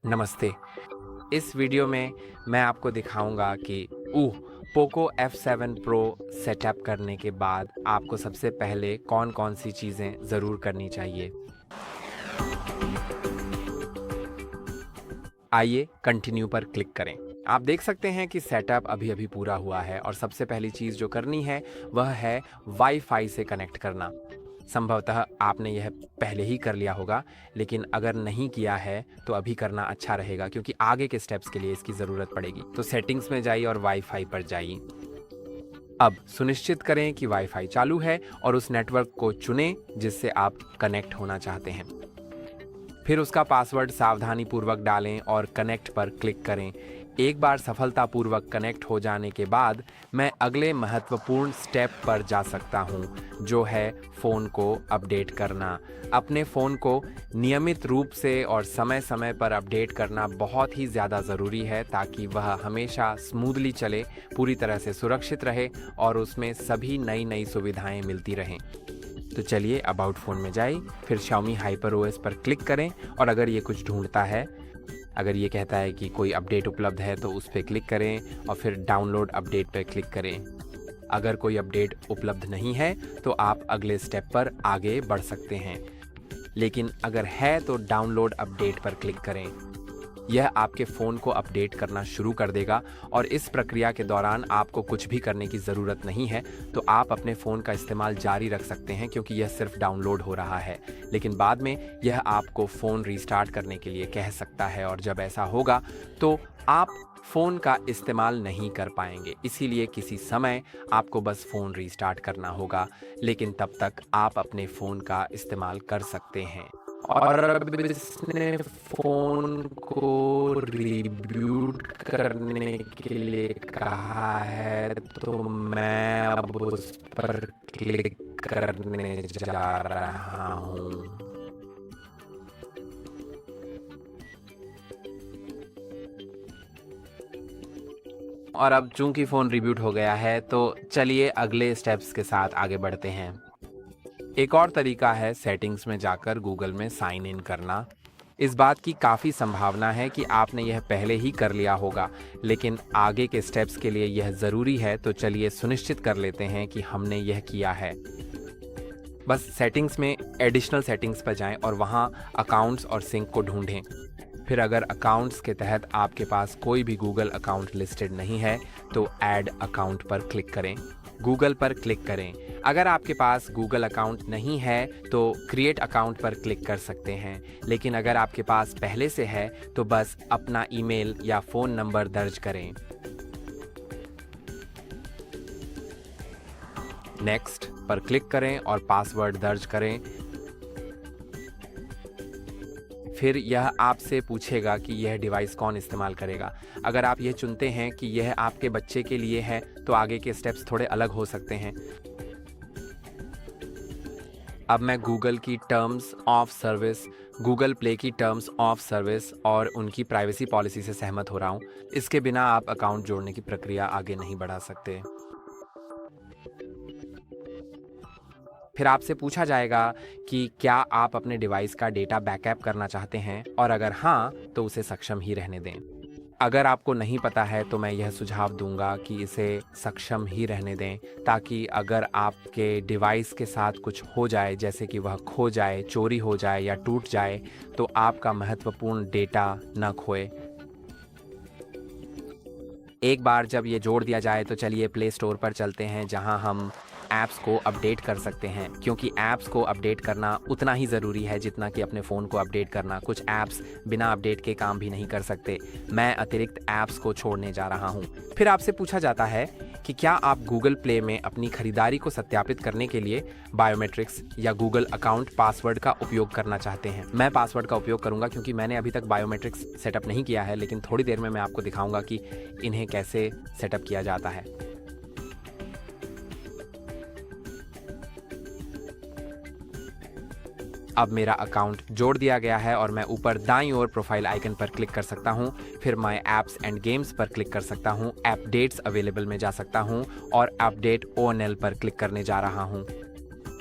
नमस्ते। इस वीडियो में मैं आपको दिखाऊंगा कि पोको F7 Pro सेटअप करने के बाद आपको सबसे पहले कौन-कौन सी चीज़ें ज़रूर करनी चाहिए। आइए कंटिन्यू पर क्लिक करें। आप देख सकते हैं कि सेटअप अभी-अभी पूरा हुआ है और सबसे पहली चीज़ जो करनी है वह है वाईफ़ाई से कनेक्ट करना। संभवतः आपने यह पहले ही कर लिया होगा, लेकिन अगर नहीं किया है तो अभी करना अच्छा रहेगा क्योंकि आगे के स्टेप्स के लिए इसकी ज़रूरत पड़ेगी। तो सेटिंग्स में जाइए और वाईफ़ाई पर जाइए। अब सुनिश्चित करें कि वाईफ़ाई चालू है और उस नेटवर्क को चुनें जिससे आप कनेक्ट होना चाहते हैं। फिर उसका पासवर्ड सावधानीपूर्वक डालें और कनेक्ट पर क्लिक करें। एक बार सफलतापूर्वक कनेक्ट हो जाने के बाद मैं अगले महत्वपूर्ण स्टेप पर जा सकता हूं, जो है फ़ोन को अपडेट करना। अपने फ़ोन को नियमित रूप से और समय-समय पर अपडेट करना बहुत ही ज़्यादा ज़रूरी है ताकि वह हमेशा स्मूथली चले, पूरी तरह से सुरक्षित रहे और उसमें सभी नई-नई सुविधाएं मिलती रहें। तो चलिए अबाउट फ़ोन में जाइए, फिर Xiaomi HyperOS पर क्लिक करें और अगर ये कुछ ढूंढता है, अगर ये कहता है कि कोई अपडेट उपलब्ध है तो उस पर क्लिक करें और फिर डाउनलोड अपडेट पर क्लिक करें। अगर कोई अपडेट उपलब्ध नहीं है तो आप अगले स्टेप पर आगे बढ़ सकते हैं, लेकिन अगर है तो डाउनलोड अपडेट पर क्लिक करें। यह आपके फ़ोन को अपडेट करना शुरू कर देगा और इस प्रक्रिया के दौरान आपको कुछ भी करने की ज़रूरत नहीं है, तो आप अपने फ़ोन का इस्तेमाल जारी रख सकते हैं क्योंकि यह सिर्फ डाउनलोड हो रहा है। लेकिन बाद में यह आपको फ़ोन रीस्टार्ट करने के लिए कह सकता है और जब ऐसा होगा तो आप फ़ोन का इस्तेमाल नहीं कर पाएंगे। इसीलिए किसी समय आपको बस फ़ोन रीस्टार्ट करना होगा, लेकिन तब तक आप अपने फ़ोन का इस्तेमाल कर सकते हैं। और अब इसने फ़ोन को रिबूट करने के लिए कहा है, तो मैं अब उस पर क्लिक करने जा रहा हूँ। और अब चूंकि फ़ोन रिबूट हो गया है तो चलिए अगले स्टेप्स के साथ आगे बढ़ते हैं। एक और तरीका है सेटिंग्स में जाकर गूगल में साइन इन करना। इस बात की काफ़ी संभावना है कि आपने यह पहले ही कर लिया होगा, लेकिन आगे के स्टेप्स के लिए यह ज़रूरी है, तो चलिए सुनिश्चित कर लेते हैं कि हमने यह किया है। बस सेटिंग्स में एडिशनल सेटिंग्स पर जाएं और वहां अकाउंट्स और सिंक को ढूंढें। फिर अगर अकाउंट्स के तहत आपके पास कोई भी गूगल अकाउंट लिस्टेड नहीं है तो ऐड अकाउंट पर क्लिक करें। गूगल पर क्लिक करें। अगर आपके पास गूगल अकाउंट नहीं है तो क्रिएट अकाउंट पर क्लिक कर सकते हैं, लेकिन अगर आपके पास पहले से है तो बस अपना ईमेल या फ़ोन नंबर दर्ज करें। नेक्स्ट पर क्लिक करें और पासवर्ड दर्ज करें। फिर यह आपसे पूछेगा कि यह डिवाइस कौन इस्तेमाल करेगा। अगर आप यह चुनते हैं कि यह आपके बच्चे के लिए है तो आगे के स्टेप्स थोड़े अलग हो सकते हैं। अब मैं गूगल की terms of service, Google play की टर्म्स ऑफ सर्विस और उनकी प्राइवेसी पॉलिसी से सहमत हो रहा हूँ। इसके बिना आप अकाउंट जोड़ने की प्रक्रिया आगे नहीं बढ़ा सकते। फिर आपसे पूछा जाएगा कि क्या आप अपने डिवाइस का डेटा बैकअप करना चाहते हैं, और अगर हाँ तो उसे सक्षम ही रहने दें। अगर आपको नहीं पता है तो मैं यह सुझाव दूंगा कि इसे सक्षम ही रहने दें, ताकि अगर आपके डिवाइस के साथ कुछ हो जाए, जैसे कि वह खो जाए, चोरी हो जाए या टूट जाए, तो आपका महत्वपूर्ण डेटा न खोए। एक बार जब ये जोड़ दिया जाए तो चलिए प्ले स्टोर पर चलते हैं, जहां हम ऐप्स को अपडेट कर सकते हैं, क्योंकि ऐप्स को अपडेट करना उतना ही ज़रूरी है जितना कि अपने फ़ोन को अपडेट करना। कुछ ऐप्स बिना अपडेट के काम भी नहीं कर सकते। मैं अतिरिक्त ऐप्स को छोड़ने जा रहा हूं। फिर आपसे पूछा जाता है कि क्या आप गूगल प्ले में अपनी खरीदारी को सत्यापित करने के लिए बायोमेट्रिक्स या गूगल अकाउंट पासवर्ड का उपयोग करना चाहते हैं। मैं पासवर्ड का उपयोग करूंगा क्योंकि मैंने अभी तक बायोमेट्रिक्स सेटअप नहीं किया है, लेकिन थोड़ी देर में मैं आपको दिखाऊंगा कि इन्हें कैसे सेटअप किया जाता है। अब मेरा अकाउंट जोड़ दिया गया है और मैं ऊपर दाईं ओर प्रोफाइल आइकन पर क्लिक कर सकता हूं। फिर माय ऐप्स एंड गेम्स पर क्लिक कर सकता हूं, अपडेट्स अवेलेबल में जा सकता हूं और अपडेट ONL पर क्लिक करने जा रहा हूं।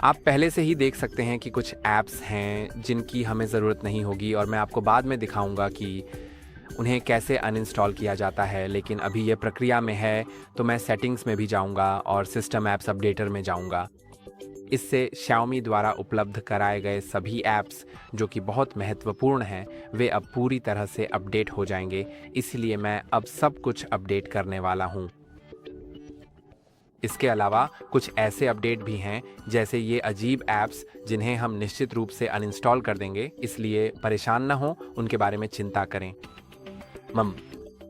आप पहले से ही देख सकते हैं कि कुछ ऐप्स हैं जिनकी हमें ज़रूरत नहीं होगी और मैं आपको बाद में दिखाऊंगा कि उन्हें कैसे अनइंस्टॉल किया जाता है, लेकिन अभी ये प्रक्रिया में है, तो मैं सेटिंग्स में भी जाऊंगा और सिस्टम ऐप्स अपडेटर में जाऊंगा। इससे Xiaomi द्वारा उपलब्ध कराए गए सभी ऐप्स जो कि बहुत महत्वपूर्ण हैं, वे अब पूरी तरह से अपडेट हो जाएंगे, इसलिए मैं अब सब कुछ अपडेट करने वाला हूँ। इसके अलावा कुछ ऐसे अपडेट भी हैं, जैसे ये अजीब ऐप्स जिन्हें हम निश्चित रूप से अनइंस्टॉल कर देंगे, इसलिए परेशान ना हो, उनके बारे में चिंता करें।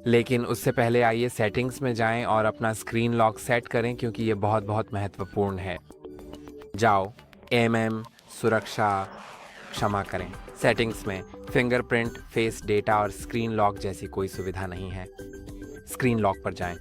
लेकिन उससे पहले आइए सेटिंग्स में जाएं और अपना स्क्रीन लॉक सेट करें, क्योंकि ये बहुत बहुत महत्वपूर्ण है। जाओ, सुरक्षा, क्षमा करें, सेटिंग्स में फिंगरप्रिंट, फेस डेटा और स्क्रीन लॉक जैसी कोई सुविधा नहीं है। स्क्रीन लॉक पर जाएं।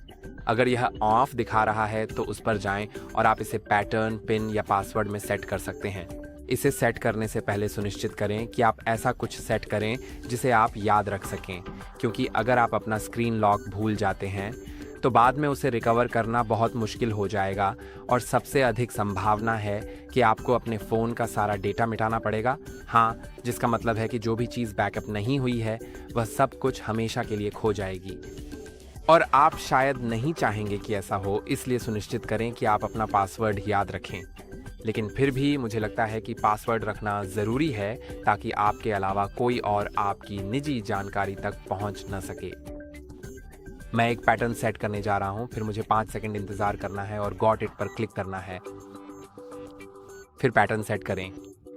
अगर यह ऑफ दिखा रहा है तो उस पर जाएं और आप इसे पैटर्न, पिन या पासवर्ड में सेट कर सकते हैं। इसे सेट करने से पहले सुनिश्चित करें कि आप ऐसा कुछ सेट करें जिसे आप याद रख सकें, क्योंकि अगर आप अपना स्क्रीन लॉक भूल जाते हैं तो बाद में उसे रिकवर करना बहुत मुश्किल हो जाएगा और सबसे अधिक संभावना है कि आपको अपने फ़ोन का सारा डेटा मिटाना पड़ेगा। हाँ, जिसका मतलब है कि जो भी चीज़ बैकअप नहीं हुई है वह सब कुछ हमेशा के लिए खो जाएगी। और आप शायद नहीं चाहेंगे कि ऐसा हो, इसलिए सुनिश्चित करें कि आप अपना पासवर्ड याद रखें। लेकिन फिर भी मुझे लगता है कि पासवर्ड रखना ज़रूरी है, ताकि आपके अलावा कोई और आपकी निजी जानकारी तक पहुंच न सके। मैं एक पैटर्न सेट करने जा रहा हूं, फिर मुझे 5 सेकंड इंतज़ार करना है और गॉट इट पर क्लिक करना है। फिर पैटर्न सेट करें।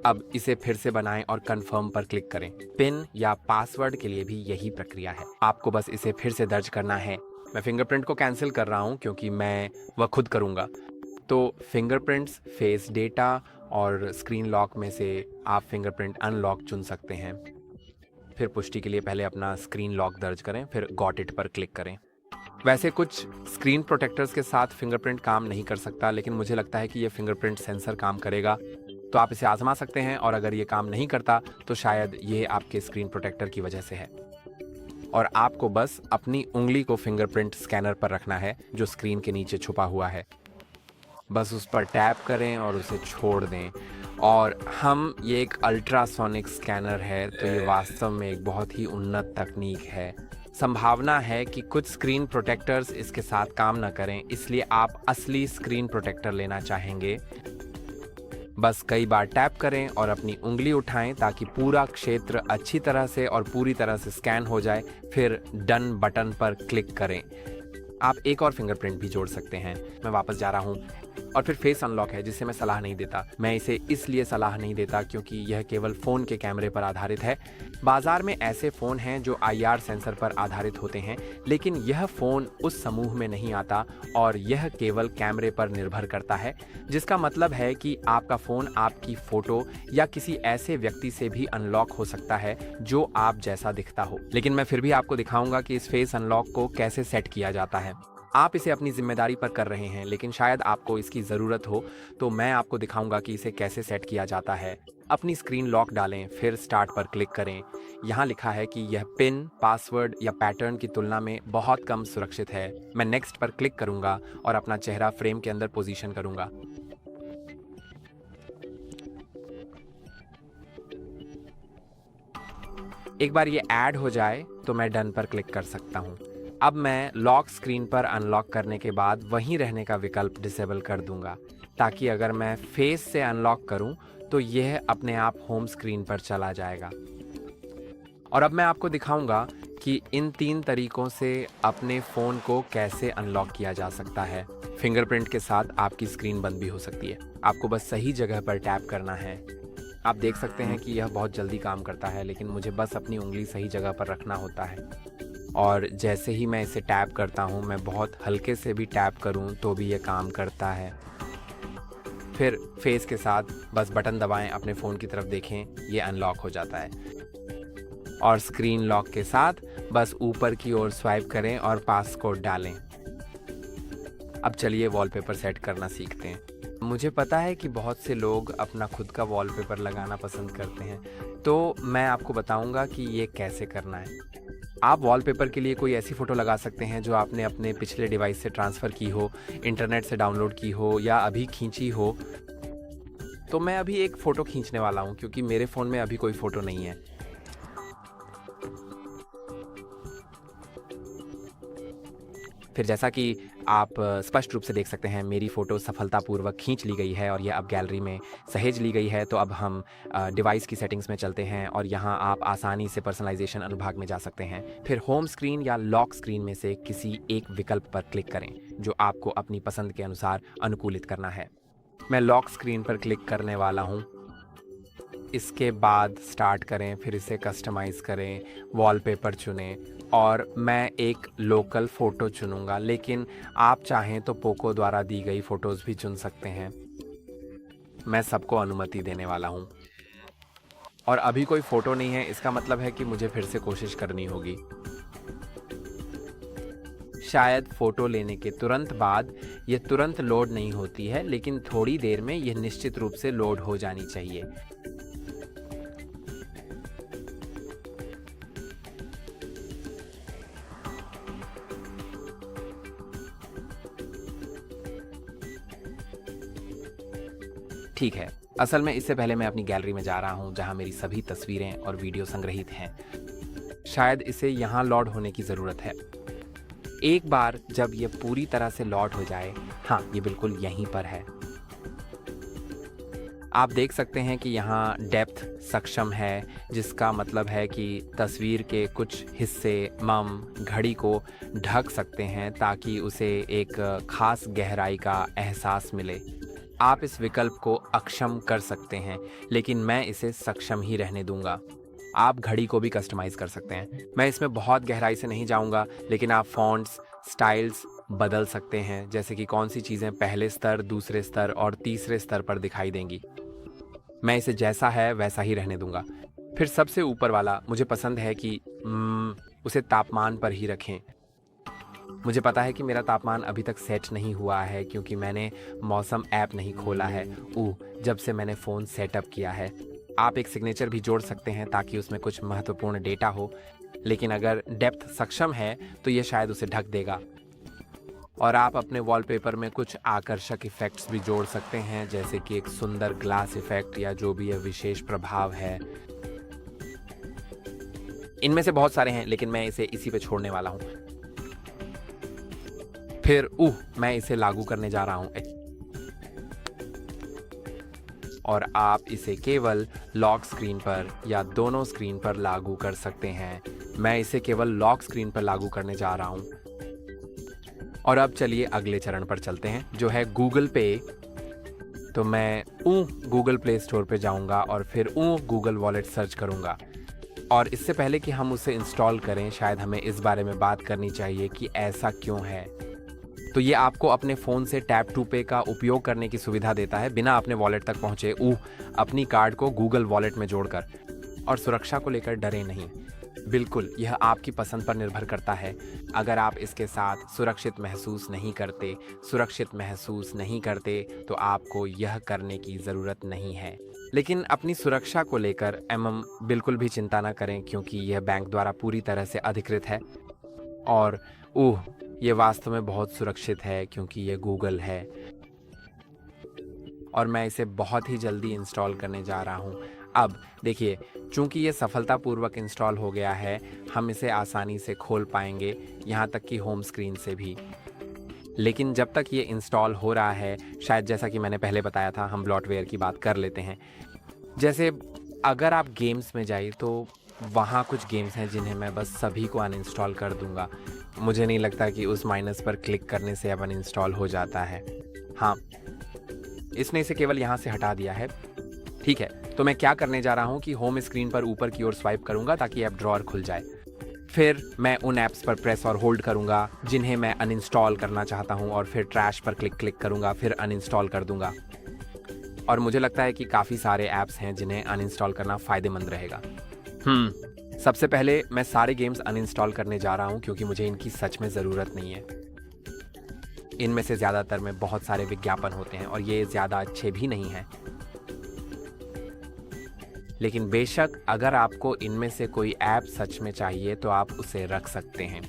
अब इसे फिर से बनाएं और कंफर्म पर क्लिक करें। पिन या पासवर्ड के लिए भी यही प्रक्रिया है, आपको बस इसे फिर से दर्ज करना है। मैं फिंगरप्रिंट को कैंसिल कर रहा हूं क्योंकि मैं वह खुद करूंगा। तो फिंगरप्रिंट्स, फेस डेटा और स्क्रीन लॉक में से आप फिंगरप्रिंट अनलॉक चुन सकते हैं। फिर पुष्टि के लिए पहले अपना स्क्रीन लॉक दर्ज करें, फिर गॉट इट पर क्लिक करें। वैसे कुछ स्क्रीन प्रोटेक्टर्स के साथ फिंगरप्रिंट काम नहीं कर सकता, लेकिन मुझे लगता है कि ये फिंगरप्रिंट सेंसर काम करेगा, तो आप इसे आजमा सकते हैं। और अगर ये काम नहीं करता तो शायद ये आपके स्क्रीन प्रोटेक्टर की वजह से है। और आपको बस अपनी उंगली को फिंगरप्रिंट स्कैनर पर रखना है जो स्क्रीन के नीचे छुपा हुआ है। बस उस पर टैप करें और उसे छोड़ दें। और ये एक अल्ट्रासोनिक स्कैनर है, तो ये वास्तव में एक बहुत ही उन्नत तकनीक है। संभावना है कि कुछ स्क्रीन प्रोटेक्टर्स इसके साथ काम न करें, इसलिए आप असली स्क्रीन प्रोटेक्टर लेना चाहेंगे। बस कई बार टैप करें और अपनी उंगली उठाएं ताकि पूरा क्षेत्र अच्छी तरह से और पूरी तरह से स्कैन हो जाए। फिर डन बटन पर क्लिक करें। आप एक और फिंगरप्रिंट भी जोड़ सकते हैं। मैं वापस जा रहा हूं। और फिर फेस अनलॉक है, जिसे मैं सलाह नहीं देता। मैं इसे इसलिए सलाह नहीं देता क्योंकि यह केवल फ़ोन के कैमरे पर आधारित है। बाजार में ऐसे फ़ोन हैं जो IR सेंसर पर आधारित होते हैं, लेकिन यह फ़ोन उस समूह में नहीं आता और यह केवल कैमरे पर निर्भर करता है, जिसका मतलब है कि आपका फ़ोन आपकी फ़ोटो या किसी ऐसे व्यक्ति से भी अनलॉक हो सकता है जो आप जैसा दिखता हो। लेकिन मैं फिर भी आपको दिखाऊंगा कि इस फेस अनलॉक को कैसे सेट किया जाता है। आप इसे अपनी जिम्मेदारी पर कर रहे हैं, लेकिन शायद आपको इसकी ज़रूरत हो, तो मैं आपको दिखाऊंगा कि इसे कैसे सेट किया जाता है। अपनी स्क्रीन लॉक डालें, फिर स्टार्ट पर क्लिक करें। यहाँ लिखा है कि यह पिन, पासवर्ड या पैटर्न की तुलना में बहुत कम सुरक्षित है। मैं नेक्स्ट पर क्लिक करूँगा और अपना चेहरा फ्रेम के अंदर पोजीशन करूँगा। एक बार ये ऐड हो जाए तो मैं डन पर क्लिक कर सकता हूँ। अब मैं लॉक स्क्रीन पर अनलॉक करने के बाद वहीं रहने का विकल्प डिसेबल कर दूंगा, ताकि अगर मैं फेस से अनलॉक करूं तो यह अपने आप होम स्क्रीन पर चला जाएगा। और अब मैं आपको दिखाऊंगा कि इन 3 तरीकों से अपने फ़ोन को कैसे अनलॉक किया जा सकता है। फिंगरप्रिंट के साथ आपकी स्क्रीन बंद भी हो सकती है। आपको बस सही जगह पर टैप करना है। आप देख सकते हैं कि यह बहुत जल्दी काम करता है, लेकिन मुझे बस अपनी उंगली सही जगह पर रखना होता है। और जैसे ही मैं इसे टैप करता हूँ, मैं बहुत हल्के से भी टैप करूँ तो भी ये काम करता है। फिर फेस के साथ बस बटन दबाएं, अपने फ़ोन की तरफ देखें, ये अनलॉक हो जाता है। और स्क्रीन लॉक के साथ बस ऊपर की ओर स्वाइप करें और पासकोड डालें। अब चलिए वॉलपेपर सेट करना सीखते हैं। मुझे पता है कि बहुत से लोग अपना खुद का वॉलपेपर लगाना पसंद करते हैं, तो मैं आपको बताऊंगा कि ये कैसे करना है। आप वॉलपेपर के लिए कोई ऐसी फ़ोटो लगा सकते हैं जो आपने अपने पिछले डिवाइस से ट्रांसफ़र की हो, इंटरनेट से डाउनलोड की हो या अभी खींची हो। तो मैं अभी एक फ़ोटो खींचने वाला हूँ क्योंकि मेरे फ़ोन में अभी कोई फ़ोटो नहीं है। फिर जैसा कि आप स्पष्ट रूप से देख सकते हैं, मेरी फ़ोटो सफलतापूर्वक खींच ली गई है और यह अब गैलरी में सहेज ली गई है। तो अब हम डिवाइस की सेटिंग्स में चलते हैं और यहाँ आप आसानी से पर्सनलाइजेशन अनुभाग में जा सकते हैं। फिर होम स्क्रीन या लॉक स्क्रीन में से किसी एक विकल्प पर क्लिक करें जो आपको अपनी पसंद के अनुसार अनुकूलित करना है। मैं लॉक स्क्रीन पर क्लिक करने वाला हूँ। इसके बाद स्टार्ट करें, फिर इसे कस्टमाइज़ करें, वॉलपेपर चुनें और मैं एक लोकल फ़ोटो चुनूँगा, लेकिन आप चाहें तो पोको द्वारा दी गई फ़ोटोज़ भी चुन सकते हैं। मैं सबको अनुमति देने वाला हूँ और अभी कोई फ़ोटो नहीं है, इसका मतलब है कि मुझे फिर से कोशिश करनी होगी। शायद फ़ोटो लेने के तुरंत बाद ये तुरंत लोड नहीं होती है, लेकिन थोड़ी देर में यह निश्चित रूप से लोड हो जानी चाहिए। ठीक है, असल में इससे पहले मैं अपनी गैलरी में जा रहा हूँ जहाँ मेरी सभी तस्वीरें और वीडियो संग्रहित हैं। शायद इसे यहाँ लोड होने की ज़रूरत है। एक बार जब ये पूरी तरह से लोड हो जाए, हाँ, ये बिल्कुल यहीं पर है। आप देख सकते हैं कि यहाँ डेप्थ सक्षम है, जिसका मतलब है कि तस्वीर के कुछ हिस्से घड़ी को ढक सकते हैं ताकि उसे एक खास गहराई का एहसास मिले। आप इस विकल्प को अक्षम कर सकते हैं, लेकिन मैं इसे सक्षम ही रहने दूंगा। आप घड़ी को भी कस्टमाइज़ कर सकते हैं। मैं इसमें बहुत गहराई से नहीं जाऊंगा, लेकिन आप फ़ॉन्ट्स, स्टाइल्स बदल सकते हैं, जैसे कि कौन सी चीज़ें पहले स्तर, दूसरे स्तर और तीसरे स्तर पर दिखाई देंगी। मैं इसे जैसा है वैसा ही रहने दूंगा। फिर सबसे ऊपर वाला मुझे पसंद है कि उसे तापमान पर ही रखें। मुझे पता है कि मेरा तापमान अभी तक सेट नहीं हुआ है क्योंकि मैंने मौसम ऐप नहीं खोला है जब से मैंने फ़ोन सेटअप किया है। आप एक सिग्नेचर भी जोड़ सकते हैं ताकि उसमें कुछ महत्वपूर्ण डेटा हो, लेकिन अगर डेप्थ सक्षम है तो ये शायद उसे ढक देगा। और आप अपने वॉलपेपर में कुछ आकर्षक इफ़ेक्ट्स भी जोड़ सकते हैं, जैसे कि एक सुंदर ग्लास इफ़ेक्ट या जो भी यह विशेष प्रभाव है। इनमें से बहुत सारे हैं, लेकिन मैं इसे इसी पे छोड़ने वाला हूँ। फिर मैं इसे लागू करने जा रहा हूँ और आप इसे केवल लॉक स्क्रीन पर या दोनों स्क्रीन पर लागू कर सकते हैं। मैं इसे केवल लॉक स्क्रीन पर लागू करने जा रहा हूँ। और अब चलिए अगले चरण पर चलते हैं, जो है गूगल पे। तो मैं गूगल प्ले स्टोर पे जाऊँगा और फिर गूगल वॉलेट सर्च करूँगा। और इससे पहले कि हम उसे इंस्टॉल करें, शायद हमें इस बारे में बात करनी चाहिए कि ऐसा क्यों है। तो ये आपको अपने फ़ोन से टैप टू पे का उपयोग करने की सुविधा देता है, बिना अपने वॉलेट तक पहुँचे अपनी कार्ड को गूगल वॉलेट में जोड़कर। और सुरक्षा को लेकर डरे नहीं, बिल्कुल यह आपकी पसंद पर निर्भर करता है। अगर आप इसके साथ सुरक्षित महसूस नहीं करते तो आपको यह करने की ज़रूरत नहीं है। लेकिन अपनी सुरक्षा को लेकर बिल्कुल भी चिंता न करें, क्योंकि यह बैंक द्वारा पूरी तरह से अधिकृत है। और ये वास्तव में बहुत सुरक्षित है क्योंकि ये गूगल है। और मैं इसे बहुत ही जल्दी इंस्टॉल करने जा रहा हूँ। अब देखिए, चूंकि ये सफलतापूर्वक इंस्टॉल हो गया है, हम इसे आसानी से खोल पाएंगे, यहाँ तक कि होम स्क्रीन से भी। लेकिन जब तक ये इंस्टॉल हो रहा है, शायद जैसा कि मैंने पहले बताया था, हम ब्लॉटवेयर की बात कर लेते हैं। जैसे अगर आप गेम्स में जाइए तो वहाँ कुछ गेम्स हैं जिन्हें मैं बस सभी को अनइंस्टॉल कर दूंगा। मुझे नहीं लगता कि उस माइनस पर क्लिक करने से अब अनइंस्टॉल हो जाता है। हाँ, इसने इसे केवल यहाँ से हटा दिया है। ठीक है, तो मैं क्या करने जा रहा हूँ कि होम स्क्रीन पर ऊपर की ओर स्वाइप करूँगा ताकि ऐप ड्रॉअर खुल जाए। फिर मैं उन ऐप्स पर प्रेस और होल्ड करूँगा जिन्हें मैं अनइंस्टॉल करना चाहता हूँ, और फिर ट्रैश पर क्लिक करूँगा, फिर अनइंस्टॉल कर दूँगा। और मुझे लगता है कि काफ़ी सारे ऐप्स हैं जिन्हें अनइंस्टॉल करना फ़ायदेमंद रहेगा। सबसे पहले मैं सारे गेम्स अनइंस्टॉल करने जा रहा हूँ क्योंकि मुझे इनकी सच में ज़रूरत नहीं है। इनमें से ज़्यादातर में बहुत सारे विज्ञापन होते हैं और ये ज़्यादा अच्छे भी नहीं हैं। लेकिन बेशक अगर आपको इनमें से कोई ऐप सच में चाहिए तो आप उसे रख सकते हैं।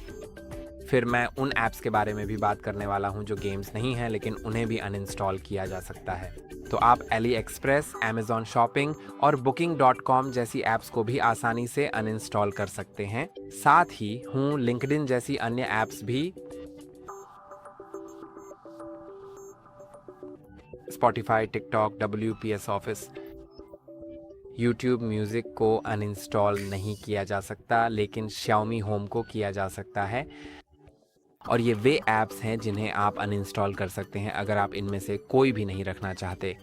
फिर मैं उन ऐप्स के बारे में भी बात करने वाला हूं जो गेम्स नहीं हैं, लेकिन उन्हें भी अनइंस्टॉल किया जा सकता है। तो आप AliExpress, Amazon शॉपिंग और Booking.com जैसी ऐप्स को भी आसानी से अनइंस्टॉल कर सकते हैं। साथ ही लिंक्डइन जैसी अन्य ऐप्स भी Spotify, TikTok, WPS office. YouTube music को अनइंस्टॉल नहीं किया जा सकता, लेकिन Xiaomi होम को किया जा सकता है। और ये वे ऐप्स हैं जिन्हें आप अनइंस्टॉल कर सकते हैं अगर आप इनमें से कोई भी नहीं रखना चाहते।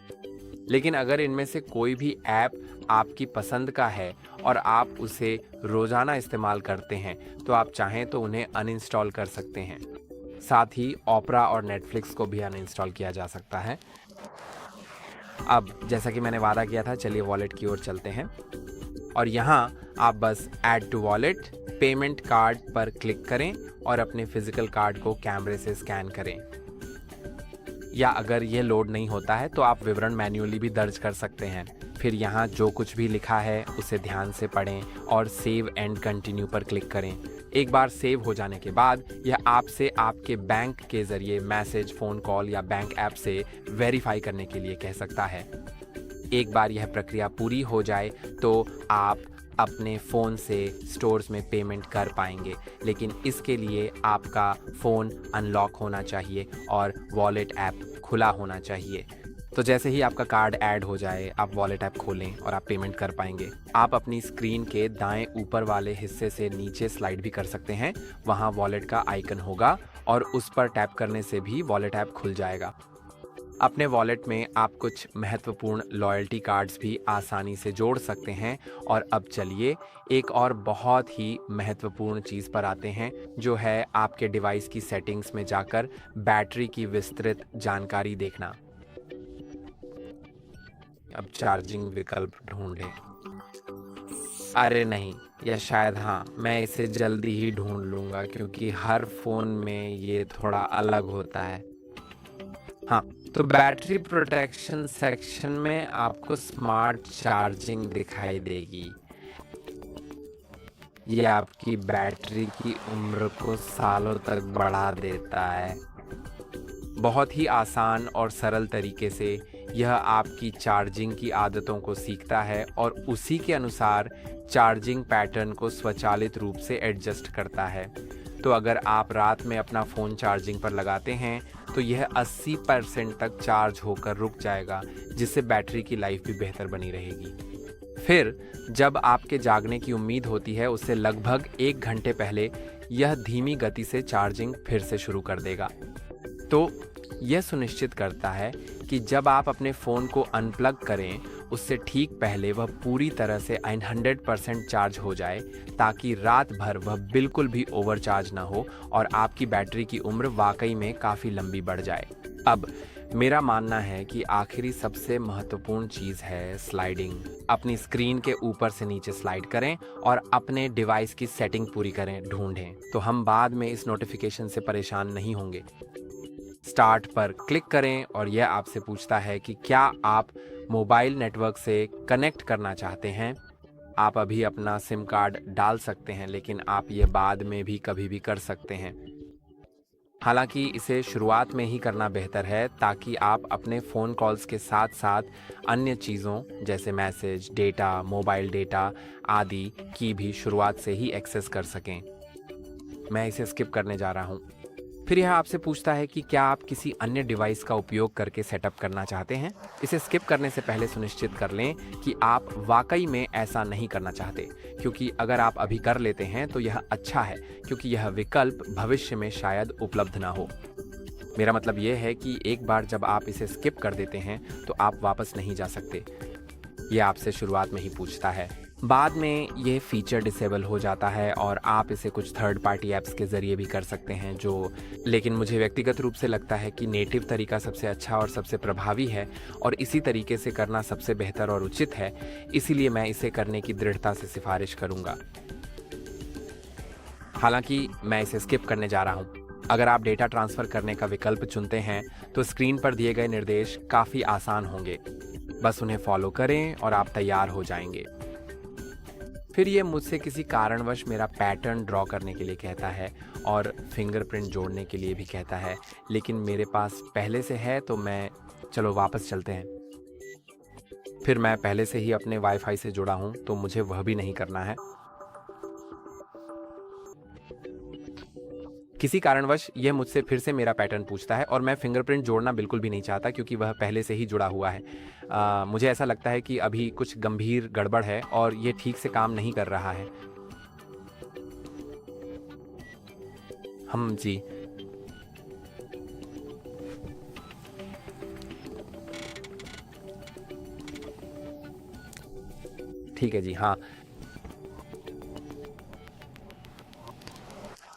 लेकिन अगर इनमें से कोई भी ऐप आपकी पसंद का है और आप उसे रोज़ाना इस्तेमाल करते हैं, तो आप चाहें तो उन्हें अनइंस्टॉल कर सकते हैं। साथ ही ओपरा और नेटफ्लिक्स को भी अनइंस्टॉल किया जा सकता है। अब जैसा कि मैंने वादा किया था, चलिए वॉलेट की ओर चलते हैं। और यहाँ आप बस add to wallet, payment card पर क्लिक करें और अपने फिजिकल कार्ड को कैमरे से स्कैन करें। या अगर ये लोड नहीं होता है तो आप विवरण मैन्युअली भी दर्ज कर सकते हैं। फिर यहाँ जो कुछ भी लिखा है उसे ध्यान से पढ़ें और सेव एंड कंटिन्यू पर क्लिक करें। एक बार सेव हो जाने के बाद यह आपसे आपके बैंक के ज़रिए मैसेज, फ़ोन कॉल या बैंक ऐप से वेरीफाई करने के लिए कह सकता है। एक बार यह प्रक्रिया पूरी हो जाए तो आप अपने फ़ोन से स्टोर्स में पेमेंट कर पाएंगे, लेकिन इसके लिए आपका फ़ोन अनलॉक होना चाहिए और वॉलेट ऐप खुला होना चाहिए। तो जैसे ही आपका कार्ड ऐड हो जाए, आप वॉलेट ऐप खोलें और आप पेमेंट कर पाएंगे। आप अपनी स्क्रीन के दाएं ऊपर वाले हिस्से से नीचे स्लाइड भी कर सकते हैं। वहां वॉलेट का आइकन होगा और उस पर टैप करने से भी वॉलेट ऐप खुल जाएगा। अपने वॉलेट में आप कुछ महत्वपूर्ण लॉयल्टी कार्ड्स भी आसानी से जोड़ सकते हैं। और अब चलिए एक और बहुत ही महत्वपूर्ण चीज़ पर आते हैं, जो है आपके डिवाइस की सेटिंग्स में जाकर बैटरी की विस्तृत जानकारी देखना। अब चार्जिंग विकल्प ढूंढें। अरे नहीं, या शायद हाँ, मैं इसे जल्दी ही ढूंढ लूँगा क्योंकि हर फ़ोन में ये थोड़ा अलग होता है। हाँ, तो बैटरी प्रोटेक्शन सेक्शन में आपको स्मार्ट चार्जिंग दिखाई देगी। ये आपकी बैटरी की उम्र को सालों तक बढ़ा देता है। बहुत ही आसान और सरल तरीके से यह आपकी चार्जिंग की आदतों को सीखता है और उसी के अनुसार चार्जिंग पैटर्न को स्वचालित रूप से एडजस्ट करता है। तो अगर आप रात में अपना फ़ोन चार्जिंग पर लगाते हैं तो यह 80% तक चार्ज होकर रुक जाएगा, जिससे बैटरी की लाइफ भी बेहतर बनी रहेगी। फिर जब आपके जागने की उम्मीद होती है, उससे लगभग 1 घंटे पहले यह धीमी गति से चार्जिंग फिर से शुरू कर देगा। तो यह सुनिश्चित करता है कि जब आप अपने फ़ोन को अनप्लग करें, उससे ठीक पहले वह पूरी तरह से 100% चार्ज हो जाए, ताकि रात भर वह बिल्कुल भी ओवरचार्ज ना हो और आपकी बैटरी की उम्र वाकई में काफ़ी लंबी बढ़ जाए। अब मेरा मानना है कि आखिरी सबसे महत्वपूर्ण चीज़ है स्लाइडिंग। अपनी स्क्रीन के ऊपर से नीचे स्लाइड करें और अपने डिवाइस की सेटिंग पूरी करें, ढूंढें। तो हम बाद में इस नोटिफिकेशन से परेशान नहीं होंगे। स्टार्ट पर क्लिक करें और यह आपसे पूछता है कि क्या आप मोबाइल नेटवर्क से कनेक्ट करना चाहते हैं। आप अभी अपना सिम कार्ड डाल सकते हैं, लेकिन आप ये बाद में भी कभी भी कर सकते हैं। हालांकि इसे शुरुआत में ही करना बेहतर है, ताकि आप अपने फ़ोन कॉल्स के साथ साथ अन्य चीज़ों जैसे मैसेज, डेटा, मोबाइल डेटा आदि की भी शुरुआत से ही एक्सेस कर सकें। मैं इसे स्किप करने जा रहा हूँ। फिर यह आपसे पूछता है कि क्या आप किसी अन्य डिवाइस का उपयोग करके सेटअप करना चाहते हैं। इसे स्किप करने से पहले सुनिश्चित कर लें कि आप वाकई में ऐसा नहीं करना चाहते, क्योंकि अगर आप अभी कर लेते हैं तो यह अच्छा है, क्योंकि यह विकल्प भविष्य में शायद उपलब्ध ना हो। मेरा मतलब यह है कि एक बार जब आप इसे स्किप कर देते हैं तो आप वापस नहीं जा सकते। यह आपसे शुरुआत में ही पूछता है। बाद में यह फीचर डिसेबल हो जाता है और आप इसे कुछ थर्ड पार्टी ऐप्स के ज़रिए भी कर सकते हैं, लेकिन मुझे व्यक्तिगत रूप से लगता है कि नेटिव तरीका सबसे अच्छा और सबसे प्रभावी है और इसी तरीके से करना सबसे बेहतर और उचित है। इसीलिए मैं इसे करने की दृढ़ता से सिफारिश करूँगा। हालांकि मैं इसे स्किप करने जा रहा हूँ। अगर आप डेटा ट्रांसफ़र करने का विकल्प चुनते हैं तो स्क्रीन पर दिए गए निर्देश काफ़ी आसान होंगे। बस उन्हें फॉलो करें और आप तैयार हो जाएंगे। फिर ये मुझसे किसी कारणवश मेरा पैटर्न ड्रॉ करने के लिए कहता है और फिंगरप्रिंट जोड़ने के लिए भी कहता है, लेकिन मेरे पास पहले से है, तो चलो वापस चलते हैं। फिर मैं पहले से ही अपने वाईफाई से जुड़ा हूँ, तो मुझे वह भी नहीं करना है। किसी कारणवश यह मुझसे फिर से मेरा पैटर्न पूछता है और मैं फिंगरप्रिंट जोड़ना बिल्कुल भी नहीं चाहता क्योंकि वह पहले से ही जुड़ा हुआ है। मुझे ऐसा लगता है कि अभी कुछ गंभीर गड़बड़ है और ये ठीक से काम नहीं कर रहा है। जी। ठीक है जी, हाँ।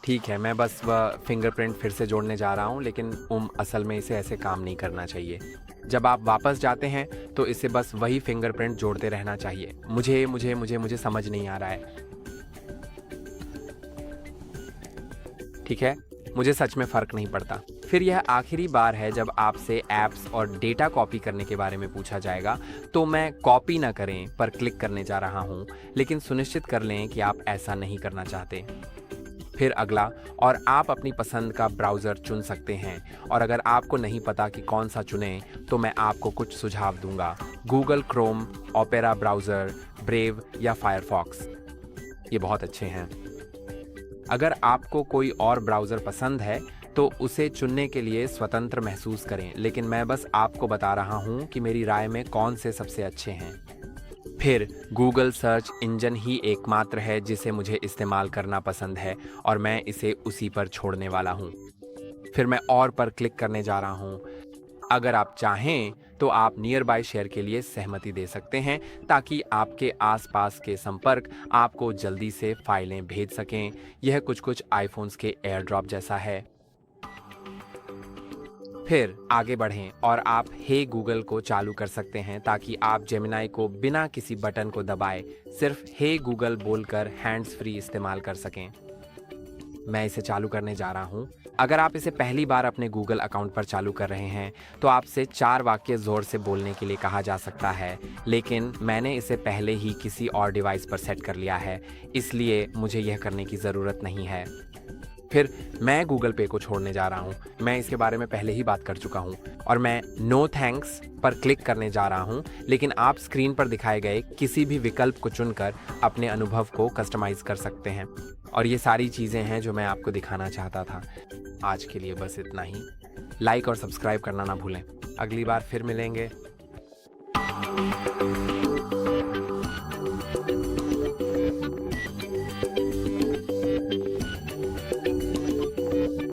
ठीक है, मैं बस वह फिंगरप्रिंट फिर से जोड़ने जा रहा हूँ, लेकिन असल में इसे ऐसे काम नहीं करना चाहिए। जब आप वापस जाते हैं तो इसे बस वही फिंगरप्रिंट जोड़ते रहना चाहिए। मुझे समझ नहीं आ रहा है। ठीक है, मुझे सच में फ़र्क नहीं पड़ता। फिर यह आखिरी बार है जब आपसे ऐप्स और डेटा कॉपी करने के बारे में पूछा जाएगा, तो मैं कॉपी ना करें पर क्लिक करने जा रहा हूँ, लेकिन सुनिश्चित कर लें कि आप ऐसा नहीं करना चाहते। फिर अगला, और आप अपनी पसंद का ब्राउज़र चुन सकते हैं, और अगर आपको नहीं पता कि कौन सा चुनें तो मैं आपको कुछ सुझाव दूंगा। Google Chrome, opera browser, brave या फायरफॉक्स, ये बहुत अच्छे हैं। अगर आपको कोई और ब्राउज़र पसंद है तो उसे चुनने के लिए स्वतंत्र महसूस करें, लेकिन मैं बस आपको बता रहा हूँ कि मेरी राय में कौन से सबसे अच्छे हैं। फिर गूगल सर्च इंजन ही एकमात्र है जिसे मुझे इस्तेमाल करना पसंद है और मैं इसे उसी पर छोड़ने वाला हूँ। फिर मैं और पर क्लिक करने जा रहा हूँ। अगर आप चाहें तो आप नियर बाय शेयर के लिए सहमति दे सकते हैं ताकि आपके आसपास के संपर्क आपको जल्दी से फाइलें भेज सकें। यह कुछ आईफोन्स के एयर ड्रॉप जैसा है। फिर आगे बढ़ें और आप हे गूगल को चालू कर सकते हैं ताकि आप जेमिनाई को बिना किसी बटन को दबाए सिर्फ हे गूगल बोलकर हैंड्स फ्री इस्तेमाल कर सकें। मैं इसे चालू करने जा रहा हूँ। अगर आप इसे पहली बार अपने गूगल अकाउंट पर चालू कर रहे हैं तो आपसे 4 वाक्य ज़ोर से बोलने के लिए कहा जा सकता है, लेकिन मैंने इसे पहले ही किसी और डिवाइस पर सेट कर लिया है, इसलिए मुझे यह करने की ज़रूरत नहीं है। फिर मैं गूगल पे को छोड़ने जा रहा हूँ। मैं इसके बारे में पहले ही बात कर चुका हूँ और मैं नो थैंक्स पर क्लिक करने जा रहा हूँ, लेकिन आप स्क्रीन पर दिखाए गए किसी भी विकल्प को चुनकर अपने अनुभव को कस्टमाइज़ कर सकते हैं। और ये सारी चीज़ें हैं जो मैं आपको दिखाना चाहता था। आज के लिए बस इतना ही। लाइक और सब्सक्राइब करना ना भूलें। अगली बार फिर मिलेंगे।